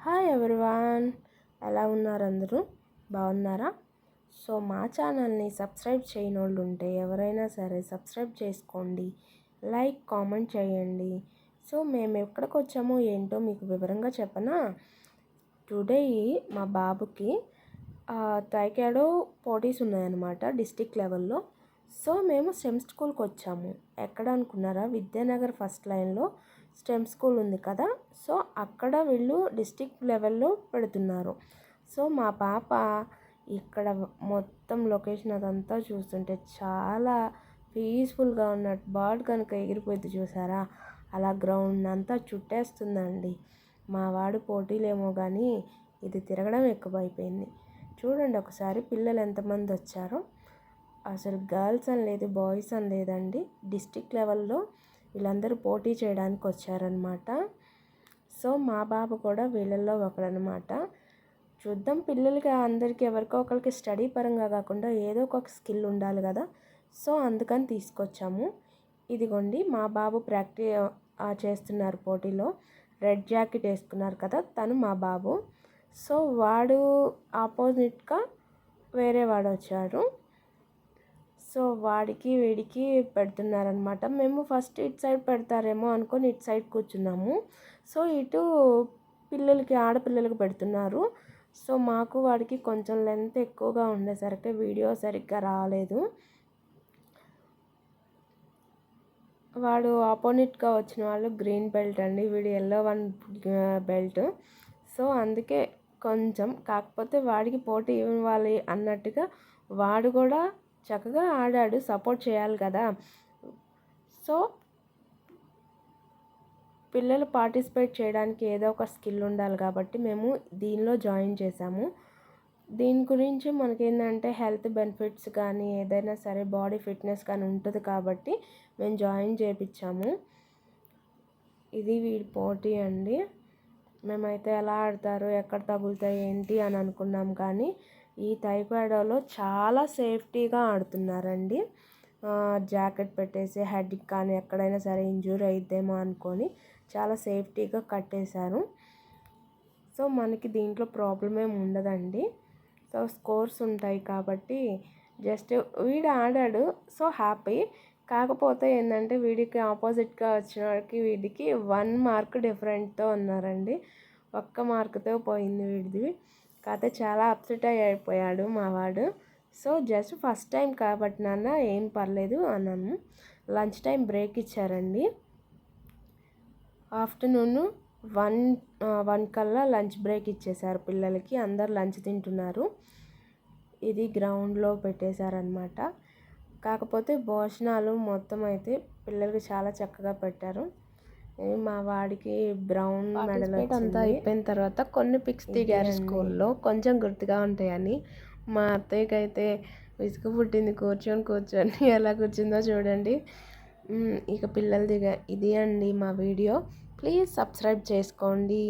Hi everyone, ఎలా ఉన్నారు? అందరూ బాగున్నారా? సో మా ఛానల్ని సబ్స్క్రైబ్ చేయని వాళ్ళు ఉంటే ఎవరైనా సరే సబ్స్క్రైబ్ చేసుకోండి, లైక్ కామెంట్ చేయండి. సో మేము ఎక్కడికి వచ్చామో ఏంటో మీకు వివరంగా చెప్పనా. టుడే మా బాబుకి తైకాడో పోటీస్ ఉన్నాయన్నమాట డిస్టిక్ లెవెల్లో. సో మేము స్టెమ్ స్కూల్కి వచ్చాము. ఎక్కడ అనుకున్నారా? విద్యానగర్ ఫస్ట్ లైన్లో స్టెమ్ స్కూల్ ఉంది కదా, సో అక్కడ వీళ్ళు డిస్టిక్ లెవెల్లో పెడుతున్నారు. సో మా పాప ఇక్కడ మొత్తం లొకేషన్ అదంతా చూస్తుంటే చాలా పీస్ఫుల్గా ఉన్నట్టు బర్డ్ కనుక ఎగిరిపోయింది చూసారా, అలా గ్రౌండ్ అంతా చుట్టేస్తుందండి. మా వాడు పోటీలేమో కానీ ఇది తిరగడం ఎక్కువైపోయింది. చూడండి ఒకసారి పిల్లలు ఎంతమంది వచ్చారో. అసలు గర్ల్స్ అని లేదు, బాయ్స్ అని లేదండి, డిస్టిక్ లెవెల్లో వీళ్ళందరూ పోటీ చేయడానికి వచ్చారనమాట. సో మా బాబు కూడా వీళ్ళల్లో ఒకడనమాట. చూద్దాం, పిల్లలకి అందరికీ ఎవరికో ఒకరికి స్టడీ పరంగా కాకుండా ఏదో ఒక స్కిల్ ఉండాలి కదా, సో అందుకని తీసుకొచ్చాము. ఇదిగోండి మా బాబు చేస్తున్నారు పోటీలో. రెడ్ జాకెట్ వేసుకున్నారు కదా, తను మా బాబు. సో వాడు ఆపోజిట్గా వేరే వాడు వచ్చారు. సో వాడికి వీడికి పెడుతున్నారనమాట. మేము ఫస్ట్ ఇటు సైడ్ పెడతారేమో అనుకొని ఇటు సైడ్ కూర్చున్నాము. సో ఇటు పిల్లలకి ఆడపిల్లలకి పెడుతున్నారు. సో మాకు వాడికి కొంచెం లెంత్ ఎక్కువగా ఉండేసరికి వీడియో సరిగ్గా రాలేదు. వాడు ఆపోజిట్గా వచ్చిన వాళ్ళు గ్రీన్ బెల్ట్ అండి, వీడు ఎల్లో బెల్ట్. సో అందుకే కొంచెం, కాకపోతే వాడికి పోటీ ఇవ్వాలి అన్నట్టుగా వాడు కూడా చక్కగా ఆడాడు, సపోర్ట్ చేయాలి కదా. సో పిల్లలు పార్టిసిపేట్ చేయడానికి ఏదో ఒక స్కిల్ ఉండాలి కాబట్టి మేము దీనిలో జాయిన్ చేసాము. దీని గురించి మనకేంటంటే హెల్త్ బెనిఫిట్స్ కానీ ఏదైనా సరే బాడీ ఫిట్నెస్ కానీ ఉంటుంది కాబట్టి మేము జాయిన్ చేయించాము. ఇది వీడి పోటీ అండి. మేమైతే ఎలా ఆడతారు, ఎక్కడ తగులుతాయి ఏంటి అని అనుకున్నాం, కానీ ఈ తైక్వాడోలో చాలా సేఫ్టీగా ఆడుతున్నారండి. జాకెట్ పెట్టేసి హెడ్కి కానీ ఎక్కడైనా సరే ఇంజూరీ అయిద్దేమో అనుకొని చాలా సేఫ్టీగా కట్టేశారు. సో మనకి దీంట్లో ప్రాబ్లం ఏమి ఉండదండి. సో స్కోర్స్ ఉంటాయి కాబట్టి జస్ట్ వీడు ఆడాడు, సో హ్యాపీ. కాకపోతే ఏంటంటే వీడికి ఆపోజిట్గా వచ్చిన వాడికి వీడికి 1 మార్క్ డిఫరెంట్తో ఉన్నారండి. 1 మార్కుతో పోయింది వీడిది. కాకపోతే చాలా అప్సెట్ అయిపోయాడు మా వాడు. సో జస్ట్ ఫస్ట్ టైం కాబట్టి నాన్న ఏం పర్లేదు అన్నాను. లంచ్ టైం బ్రేక్ ఇచ్చారండి. ఆఫ్టర్నూన్ 1 కల్లా లంచ్ బ్రేక్ ఇచ్చేశారు పిల్లలకి. అందరు లంచ్ తింటున్నారు. ఇది గ్రౌండ్లో పెట్టేశారనమాట. కాకపోతే భోజనాలు మొత్తం అయితే పిల్లలకి చాలా చక్కగా పెట్టారు. మా వాడికి బ్రౌన్ మెడల్ అంతా అయిపోయిన తర్వాత కొన్ని పిక్స్ దిగారు స్కూల్లో, కొంచెం గుర్తుగా ఉంటాయని. మా అత్తయ్యకి అయితే విసుగు పుట్టింది, కూర్చొని ఎలా కూర్చుందో చూడండి. ఇక పిల్లలు ఇది అండి మా వీడియో. ప్లీజ్ సబ్స్క్రైబ్ చేసుకోండి.